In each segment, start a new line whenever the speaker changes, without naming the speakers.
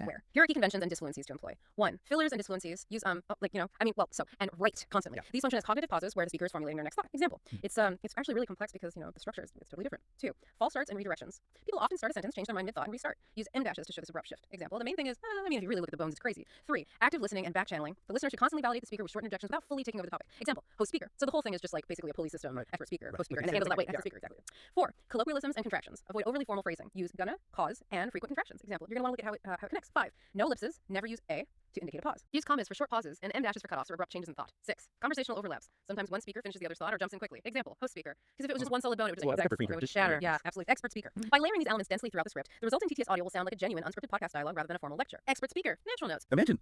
Where? Here are key conventions and disfluencies to employ. 1. Fillers and disfluencies use and write constantly. These function as cognitive pauses where the speaker is formulating their next thought. Example. It's actually really complex because the structure is totally different. 2. False starts and redirections. People often start a sentence, change their mind mid-thought, and restart. Use M dashes to show this abrupt shift. Example. The main thing is, if you really look at the bones, it's crazy. 3. Active listening and back channeling. The listener should constantly validate the speaker with short interjections without fully taking over the topic. Example. Host speaker. So the whole thing is just like basically a pulley system, expert speaker, host speaker, and it handles that way. Expert speaker, exactly. 4. Colloquialisms and contractions. Avoid overly formal phrasing. Use gonna, cause, and frequent contractions. Example. You're gonna want to look at how it connects. 5. No ellipses. Never use a to indicate a pause. Use commas for short pauses and M dashes for cutoffs or abrupt changes in thought. 6. Conversational overlaps. Sometimes one speaker finishes the other's thought or jumps in quickly. Example, host speaker. Because if it was just one solid bone, it would just shatter. Yeah, absolutely. Expert speaker. By layering these elements densely throughout the script, the resulting TTS audio will sound like a genuine unscripted podcast dialogue rather than a formal lecture. Expert speaker. Natural notes.
Imagine,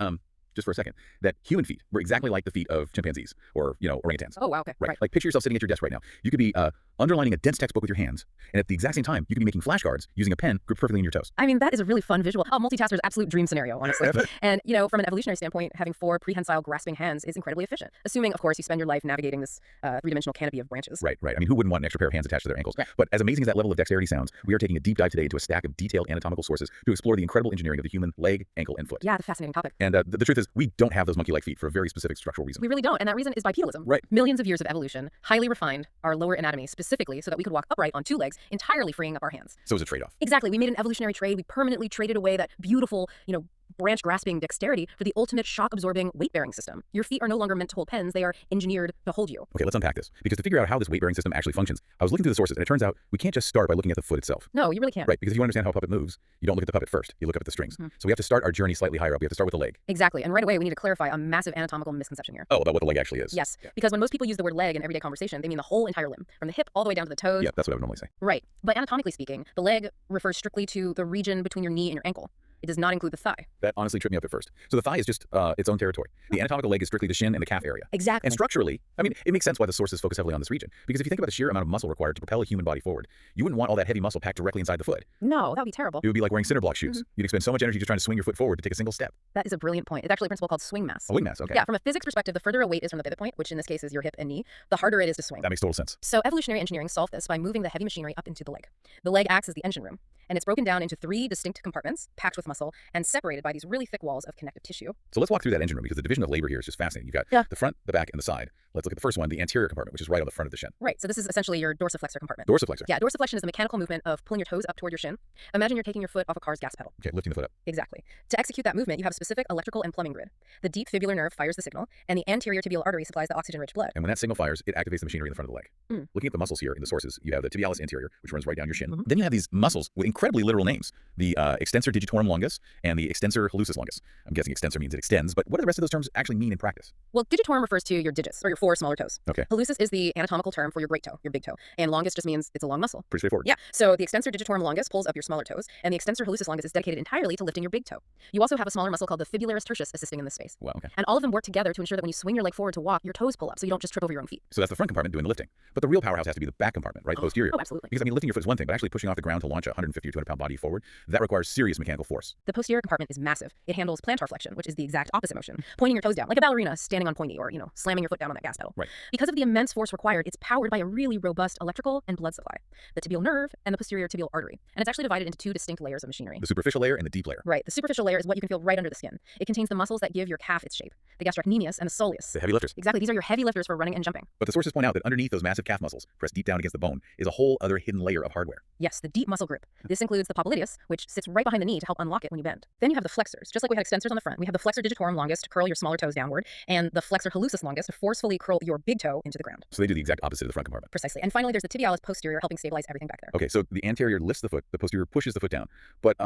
just for a second, that human feet were exactly like the feet of chimpanzees or, orangutans.
Oh, wow, okay.
Right. Like picture yourself sitting at your desk right now. You could be underlining a dense textbook with your hands, and at the exact same time, you could be making flashcards using a pen gripped perfectly in your toes.
I mean, that is a really fun visual. Oh, multitasker's absolute dream scenario, honestly. And, from an evolutionary standpoint, having 4 prehensile grasping hands is incredibly efficient. Assuming, of course, you spend your life navigating this 3-dimensional canopy of branches.
Right. I mean, who wouldn't want an extra pair of hands attached to their ankles?
Right.
But as amazing as that level of dexterity sounds, we are taking a deep dive today into a stack of detailed anatomical sources to explore the incredible engineering of the human leg, ankle, and foot.
Yeah, the fascinating topic.
And the truth is, we don't have those monkey-like feet for a very specific structural reason.
We really don't, and that reason is bipedalism.
Right.
Millions of years of evolution highly refined our lower anatomy specifically so that we could walk upright on 2 legs, entirely freeing up our hands.
So it's a trade-off.
Exactly. We made an evolutionary trade. We permanently traded away that beautiful, branch grasping dexterity for the ultimate shock absorbing weight bearing system. Your feet are no longer meant to hold pens, they are engineered to hold you.
Okay, let's unpack this. Because to figure out how this weight bearing system actually functions, I was looking through the sources, and it turns out we can't just start by looking at the foot itself.
No, you really can't.
Right, because if you want to understand how a puppet moves, you don't look at the puppet first, you look up at the strings. So we have to start our journey slightly higher up. We have to start with the leg.
Exactly, and right away we need to clarify a massive anatomical misconception here.
Oh, about what the leg actually is.
Yes, because when most people use the word leg in everyday conversation, they mean the whole entire limb, from the hip all the way down to the toes.
Yeah, that's what I would normally say.
Right, but anatomically speaking, the leg refers strictly to the region between your knee and your ankle. It does not include the thigh.
That honestly tripped me up at first. So the thigh is just its own territory. The anatomical leg is strictly the shin and the calf area.
Exactly.
And structurally, I mean, it makes sense why the sources focus heavily on this region. Because if you think about the sheer amount of muscle required to propel a human body forward, you wouldn't want all that heavy muscle packed directly inside the foot.
No, that would be terrible.
It would be like wearing cinder block shoes. You'd expend so much energy just trying to swing your foot forward to take a single step.
That is a brilliant point. It's actually a principle called swing mass.
A wing mass, okay.
Yeah, from a physics perspective, the further a weight is from the pivot point, which in this case is your hip and knee, the harder it is to swing.
That makes total sense.
So evolutionary engineering solved this by moving the heavy machinery up into the leg. The leg acts as the engine room, and it's broken down into 3 distinct compartments, packed with muscle, and separated by these really thick walls of connective tissue.
So let's walk through that engine room because the division of labor here is just fascinating. You've got the front, the back, and the side. Let's look at the first one, the anterior compartment, which is right on the front of the shin.
Right, so this is essentially your dorsiflexor compartment.
Dorsiflexor?
Yeah, dorsiflexion is the mechanical movement of pulling your toes up toward your shin. Imagine you're taking your foot off a car's gas pedal.
Okay, lifting the foot up.
Exactly. To execute that movement, you have a specific electrical and plumbing grid. The deep fibular nerve fires the signal, and the anterior tibial artery supplies the oxygen-rich blood.
And when that signal fires, it activates the machinery in the front of the leg. Looking at the muscles here in the sources, you have the tibialis anterior, which runs right down your shin. Then you have these muscles with incredibly literal names. The extensor digitorum longus and the extensor hallucis longus. I'm guessing extensor means it extends, but what do the rest of those terms actually mean in practice?
Well, digitorum refers to your digits, or your 4 smaller toes.
Okay.
Hallucis is the anatomical term for your great toe, your big toe. And longus just means it's a long muscle.
Pretty straightforward.
Yeah, so the extensor digitorum longus pulls up your smaller toes, and the extensor hallucis longus is dedicated entirely to lifting your big toe. You also have a smaller muscle called the fibularis tertius assisting in this space.
Wow, okay.
And all of them work together to ensure that when you swing your leg forward to walk, your toes pull up, so you don't just trip over your own feet.
So that's the front compartment doing the lifting. But the real powerhouse has to be the back compartment, right? The posterior.
Oh, absolutely.
Because, I mean, lifting your foot is one thing, but actually pushing off the ground to launch a 150 or 200-pound body forward, that requires serious mechanical force.
The posterior compartment is massive. It handles plantar flexion, which is the exact opposite motion, pointing your toes down, like a ballerina standing on pointy or, slamming your foot down on that gas pedal.
Right.
Because of the immense force required, it's powered by a really robust electrical and blood supply, the tibial nerve and the posterior tibial artery. And it's actually divided into 2 distinct layers of machinery.
The superficial layer and the deep layer.
Right. The superficial layer is what you can feel right under the skin. It contains the muscles that give your calf its shape, the gastrocnemius and the soleus.
The heavy lifters.
Exactly. These are your heavy lifters for running and jumping.
But the sources point out that underneath those massive calf muscles, pressed deep down against the bone, is a whole other hidden layer of hardware.
Yes, the deep muscle grip. This includes the popliteus, which sits right behind the knee to help unlock it when you bend. Then you have the flexors. Just like we had extensors on the front, we have the flexor digitorum longus to curl your smaller toes downward, and the flexor hallucis longus to forcefully curl your big toe into the ground.
So they do the exact opposite of the front compartment.
Precisely. And finally, there's the tibialis posterior helping stabilize everything back there.
Okay, so the anterior lifts the foot, the posterior pushes the foot down. But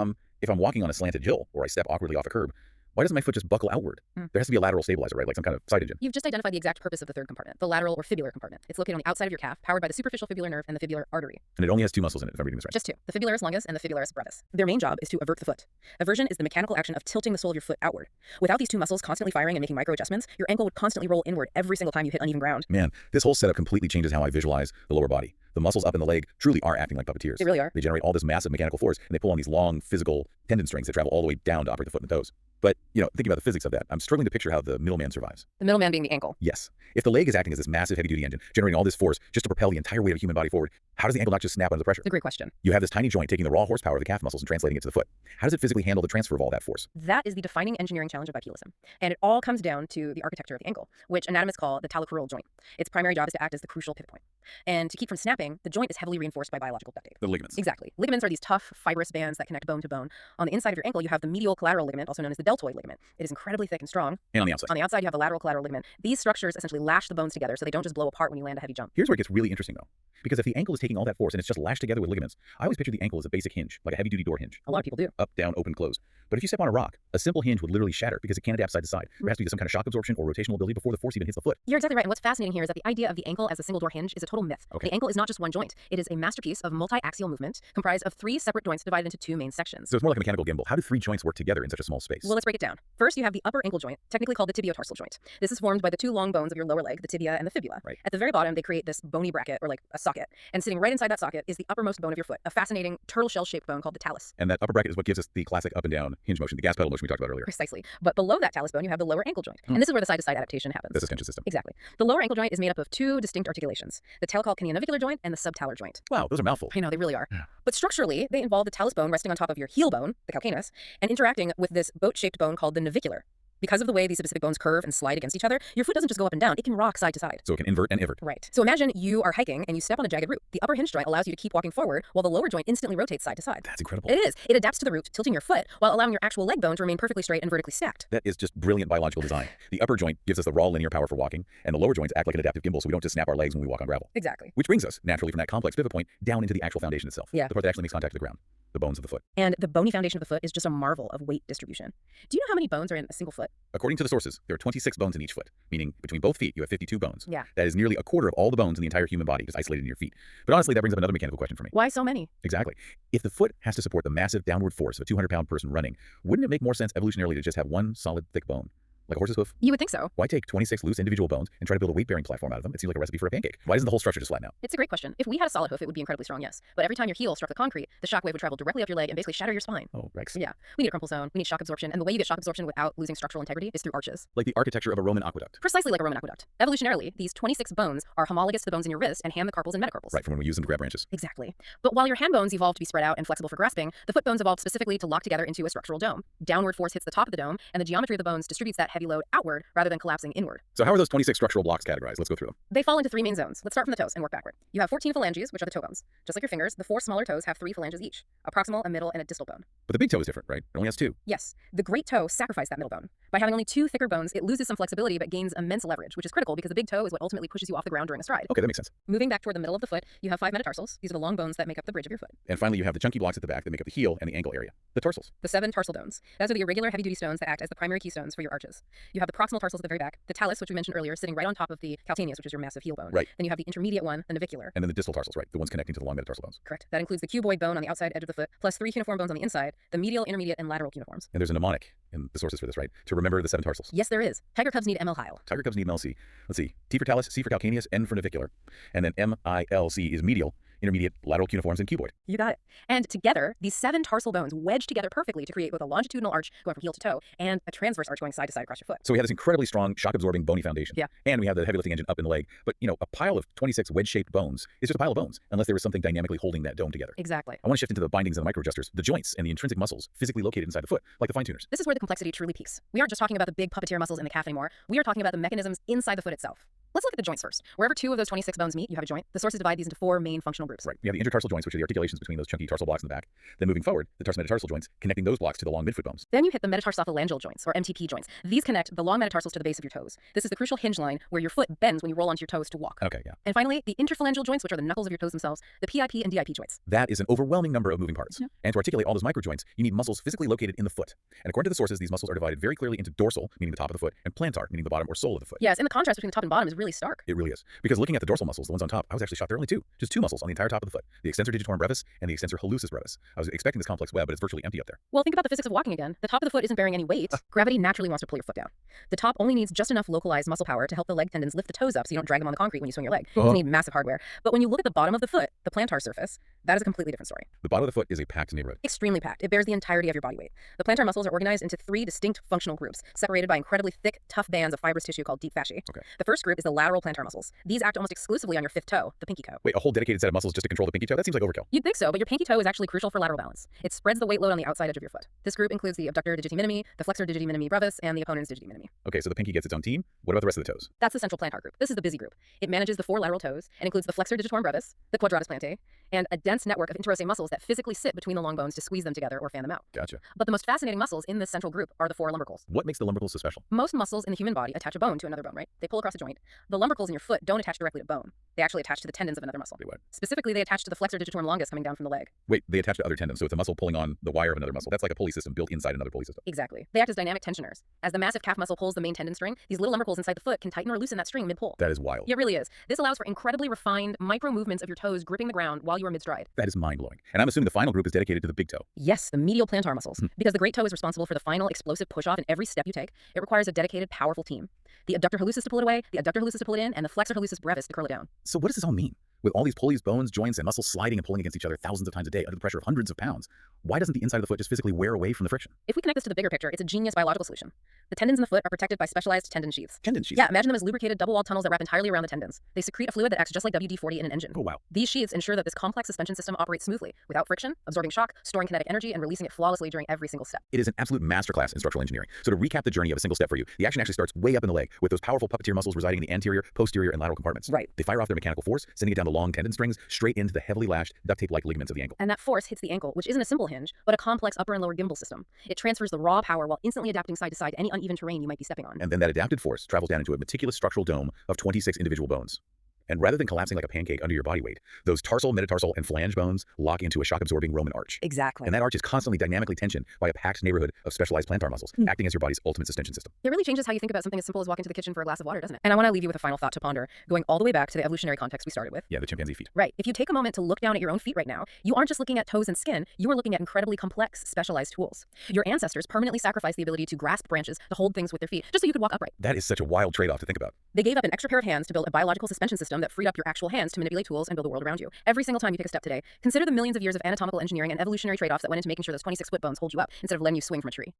if I'm walking on a slanted hill or I step awkwardly off a curb, why doesn't my foot just buckle outward? There has to be a lateral stabilizer, right? Like some kind of side engine.
You've just identified the exact purpose of the third compartment, the lateral or fibular compartment. It's located on the outside of your calf, powered by the superficial fibular nerve and the fibular artery.
And it only has 2 muscles in it, if I'm reading this right.
Just 2, the fibularis longus and the fibularis brevis. Their main job is to avert the foot. Aversion is the mechanical action of tilting the sole of your foot outward. Without these 2 muscles constantly firing and making micro adjustments, your ankle would constantly roll inward every single time you hit uneven ground.
Man, this whole setup completely changes how I visualize the lower body. The muscles up in the leg truly are acting like puppeteers.
They really are.
They generate all this massive mechanical force, and they pull on these long physical tendon strings that travel all the way down to operate the foot and the toes. But, thinking about the physics of that, I'm struggling to picture how the middleman survives.
The middleman being the ankle.
Yes. If the leg is acting as this massive heavy-duty engine, generating all this force just to propel the entire weight of a human body forward, how does the ankle not just snap under the pressure?
It's a great question.
You have this tiny joint taking the raw horsepower of the calf muscles and translating it to the foot. How does it physically handle the transfer of all that force?
That is the defining engineering challenge of bipedalism. And it all comes down to the architecture of the ankle, which anatomists call the talocrural joint. Its primary job is to act as the crucial pivot point. And to keep from snapping, the joint is heavily reinforced by biological duct tape.
The ligaments.
Exactly. Ligaments are these tough, fibrous bands that connect bone to bone. On the inside of your ankle, you have the medial collateral ligament, also known as the deltoid ligament. It is incredibly thick and strong.
And on the outside.
On the outside, you have the lateral collateral ligament. These structures essentially lash the bones together so they don't just blow apart when you land a heavy jump.
Here's where it gets really interesting, though. Because if the ankle is taking all that force and it's just lashed together with ligaments, I always picture the ankle as a basic hinge, like a heavy-duty door hinge.
A lot of people do.
Up, down, open, closed. But if you step on a rock, a simple hinge would literally shatter because it can't adapt side to side. There has to be some kind of shock absorption or rotational ability before the force even hits the foot.
You're exactly right. And what's fascinating here is that the idea of the ankle as a single door hinge is a total myth.
Okay.
The ankle is not just one joint. It is a masterpiece of multi-axial movement comprised of 3 separate joints divided into 2 main sections.
So it's more like a mechanical gimbal. How do 3 joints work together in such a small space?
Well, let's break it down. First, you have the upper ankle joint, technically called the tibiotarsal joint. This is formed by the 2 long bones of your lower leg, the tibia and the fibula.
Right.
At the very bottom, they create this bony bracket, or like a socket. And sitting right inside that socket is the uppermost bone of your foot, a fascinating turtle shell-shaped bone called the talus.
And that upper bracket is what gives us the classic up and down hinge motion, the gas pedal motion we talked about earlier.
Precisely. But below that talus bone, you have the lower ankle joint. And this is where the side-to-side adaptation happens.
The suspension system.
Exactly. The lower ankle joint is made up of 2 distinct articulations, the talocalcaneonavicular joint and the subtalar joint.
Wow, those are mouthfuls.
I know, they really are.
Yeah.
But structurally, they involve the talus bone resting on top of your heel bone, the calcaneus, and interacting with this boat-shaped bone called the navicular. Because of the way these specific bones curve and slide against each other, your foot doesn't just go up and down, it can rock side to side.
So it can invert and invert.
Right. So imagine you are hiking and you step on a jagged root. The upper hinge joint allows you to keep walking forward while the lower joint instantly rotates side to side.
That's incredible.
It is. It adapts to the root, tilting your foot while allowing your actual leg bone to remain perfectly straight and vertically stacked.
That is just brilliant biological design. The upper joint gives us the raw linear power for walking, and the lower joints act like an adaptive gimbal so we don't just snap our legs when we walk on gravel.
Exactly.
Which brings us, naturally, from that complex pivot point down into the actual foundation itself.
Yeah.
The part that actually makes contact with the ground. The bones of the foot.
And the bony foundation of the foot is just a marvel of weight distribution. Do you know how many bones are in a single foot?
According to the sources, there are 26 bones in each foot, meaning between both feet you have 52 bones.
Yeah.
That is nearly a quarter of all the bones in the entire human body just isolated in your feet. But honestly, that brings up another mechanical question for me.
Why so many?
Exactly. If the foot has to support the massive downward force of a 200-pound person running, wouldn't it make more sense evolutionarily to just have one solid thick bone? Like a horse's hoof?
You would think so.
Why take 26 loose individual bones and try to build a weight-bearing platform out of them? It seems like a recipe for a pancake. Why doesn't the whole structure just flatten out?
It's a great question. If we had a solid hoof, it would be incredibly strong, yes. But every time your heel struck the concrete, the shockwave would travel directly up your leg and basically shatter your spine.
Oh, Rex.
Yeah. We need a crumple zone. We need shock absorption. And the way you get shock absorption without losing structural integrity is through arches.
Like the architecture of a Roman aqueduct.
Precisely like a Roman aqueduct. Evolutionarily, these 26 bones are homologous to the bones in your wrist and hand the carpals and metacarpals.
Right, from when we use them to grab branches.
Exactly. But while your hand bones evolved to be spread out and flexible for grasping, the foot bones evolved specifically to lock together into a structural dome. Downward force hits the top of the dome, and the geometry of the bones distributes that heavy load outward rather than collapsing inward.
So how are those 26 structural blocks categorized? Let's go through them.
They fall into 3 main zones. Let's start from the toes and work backward. You have 14 phalanges, which are the toe bones. Just like your fingers, the 4 smaller toes have 3 phalanges each, a proximal, a middle, and a distal bone.
But the big toe is different, right? It only has 2.
Yes, the great toe sacrificed that middle bone. By having only 2 thicker bones, it loses some flexibility but gains immense leverage, which is critical because the big toe is what ultimately pushes you off the ground during a stride.
Okay, that makes sense.
Moving back toward the middle of the foot, you have 5 metatarsals. These are the long bones that make up the bridge of your foot.
And finally, you have the chunky blocks at the back that make up the heel and the ankle area, the tarsals.
The 7 tarsal bones. Those are the irregular heavy-duty stones that act as the primary keystones for your arches. You have the proximal tarsals at the very back, the talus, which we mentioned earlier, sitting right on top of the calcaneus, which is your massive heel bone.
Right.
Then you have the intermediate one, the navicular.
And then the distal tarsals, right? The ones connecting to the long metatarsal bones.
Correct. That includes the cuboid bone on the outside edge of the foot, plus 3 cuneiform bones on the inside, the medial, intermediate, and lateral cuneiforms.
And there's a mnemonic in the sources for this, right? To remember the 7 tarsals.
Yes, there is. Tiger cubs need ML-Heil.
Tiger cubs need MLC. Let's see. T for talus, C for calcaneus, N for navicular. And then MILC is medial, intermediate, lateral cuneiforms, and cuboid.
You got it. And together, these 7 tarsal bones wedge together perfectly to create both a longitudinal arch going from heel to toe and a transverse arch going side to side across your foot.
So we have this incredibly strong, shock-absorbing, bony foundation.
Yeah.
And we have the heavy lifting engine up in the leg. But, a pile of 26 wedge-shaped bones is just a pile of bones, unless there was something dynamically holding that dome together.
Exactly.
I want to shift into the bindings and the microadjusters, the joints and the intrinsic muscles physically located inside the foot, like the fine-tuners.
This is where the complexity truly peaks. We aren't just talking about the big puppeteer muscles in the calf anymore. We are talking about the mechanisms inside the foot itself. Let's look at the joints first. Wherever 2 of those 26 bones meet, you have a joint. The sources divide these into 4 main functional groups.
Right. We have the intertarsal joints, which are the articulations between those chunky tarsal blocks in the back. Then moving forward, the tarsometatarsal joints, connecting those blocks to the long midfoot bones.
Then you hit the metatarsophalangeal joints, or MTP joints. These connect the long metatarsals to the base of your toes. This is the crucial hinge line where your foot bends when you roll onto your toes to walk.
Okay, yeah.
And finally, the interphalangeal joints, which are the knuckles of your toes themselves, the PIP and DIP joints.
That is an overwhelming number of moving parts.
Yeah.
And to articulate all those microjoints, you need muscles physically located in the foot. And according to the sources, these muscles are divided very clearly into dorsal, meaning the top of the foot, and plantar, meaning the bottom or sole of the foot.
Yes, and the contrast between the top and bottom is really really stark.
It really is. Because looking at the dorsal muscles, the ones on top, I was actually shocked. There are only two. Just two muscles on the entire top of the foot. The extensor digitorum brevis and the extensor hallucis brevis. I was expecting this complex web, but it's virtually empty up there.
Well, think about the physics of walking again. The top of the foot isn't bearing any weight. Gravity naturally wants to pull your foot down. The top only needs just enough localized muscle power to help the leg tendons lift the toes up so you don't drag them on the concrete when you swing your leg. It doesn't need massive hardware. But when you look at the bottom of the foot, the plantar surface, that is a completely different story.
The bottom of the foot is a packed neighborhood.
Extremely packed. It bears the entirety of your body weight. The plantar muscles are organized into 3 distinct functional groups, separated by incredibly thick, tough bands of fibrous tissue called deep fasciae.
Okay.
The first group is the lateral plantar muscles. These act almost exclusively on your fifth toe, the pinky toe.
Wait, a whole dedicated set of muscles just to control the pinky toe? That seems like overkill.
You'd think so, but your pinky toe is actually crucial for lateral balance. It spreads the weight load on the outside edge of your foot. This group includes the abductor digiti minimi, the flexor digiti minimi brevis, and the opponens digiti minimi.
Okay, so the pinky gets its own team. What about the rest of the toes?
That's the central plantar group. This is the busy group. It manages the 4 lateral toes and includes the flexor digitorum brevis, the quadratus plantae, and a dense network of interosseous muscles that physically sit between the long bones to squeeze them together or fan them out.
Gotcha.
But the most fascinating muscles in this central group are the 4 lumbricals.
What makes the lumbricals so special?
Most muscles in the human body attach a bone to another bone, right? They pull across a joint. The lumbricals in your foot don't attach directly to bone. They actually attach to the tendons of another muscle.
Wait, what?
Specifically, they attach to the flexor digitorum longus coming down from the leg.
Wait, they attach to other tendons, so it's a muscle pulling on the wire of another muscle. That's like a pulley system built inside another pulley system.
Exactly. They act as dynamic tensioners. As the massive calf muscle pulls the main tendon string, these little lumbricals inside the foot can tighten or loosen that string mid-pull.
That is wild.
It really is. This allows for incredibly refined micro movements of your toes gripping the ground while you are mid-stride.
That is mind-blowing. And I'm assuming the final group is dedicated to the big toe.
Yes, the medial plantar muscles. Because the great toe is responsible for the final explosive push-off in every step you take, it requires a dedicated, powerful team. The abductor hallucis to pull it away, the adductor hallucis to pull it in, and the flexor hallucis brevis to curl it down.
So what does this all mean? With all these pulleys, bones, joints, and muscles sliding and pulling against each other thousands of times a day under the pressure of hundreds of pounds, why doesn't the inside of the foot just physically wear away from the friction?
If we connect this to the bigger picture, it's a genius biological solution. The tendons in the foot are protected by specialized tendon sheaths.
Tendon sheaths?
Yeah, imagine them as lubricated double-walled tunnels that wrap entirely around the tendons. They secrete a fluid that acts just like WD-40 in an engine.
Oh, wow.
These sheaths ensure that this complex suspension system operates smoothly, without friction, absorbing shock, storing kinetic energy, and releasing it flawlessly during every single step.
It is an absolute masterclass in structural engineering. So to recap the journey of a single step for you, the action actually starts way up in the leg, with those powerful puppeteer muscles residing in the anterior, posterior, and lateral compartments.
Right.
They fire off their mechanical force, sending it down the long tendon strings, straight into the heavily lashed, duct tape-like ligaments of the ankle.
And that force hits the ankle, which isn't a simple hinge, but a complex upper and lower gimbal system. It transfers the raw power while instantly adapting side to side any uneven terrain you might be stepping on.
And then that adapted force travels down into a meticulous structural dome of 26 individual bones. And rather than collapsing like a pancake under your body weight, those tarsal, metatarsal, and flange bones lock into a shock-absorbing Roman arch.
Exactly.
And that arch is constantly dynamically tensioned by a packed neighborhood of specialized plantar muscles, acting as your body's ultimate suspension system.
It really changes how you think about something as simple as walking to the kitchen for a glass of water, doesn't it? And I want to leave you with a final thought to ponder, going all the way back to the evolutionary context we started with.
Yeah, the chimpanzee feet.
Right. If you take a moment to look down at your own feet right now, you aren't just looking at toes and skin, you are looking at incredibly complex, specialized tools. Your ancestors permanently sacrificed the ability to grasp branches, to hold things with their feet, just so you could walk upright.
That is such a wild trade-off to think about.
They gave up an extra pair of hands to build a biological suspension system that freed up your actual hands to manipulate tools and build the world around you. Every single time you take a step today, consider the millions of years of anatomical engineering and evolutionary trade-offs that went into making sure those 26 foot bones hold you up instead of letting you swing from a tree.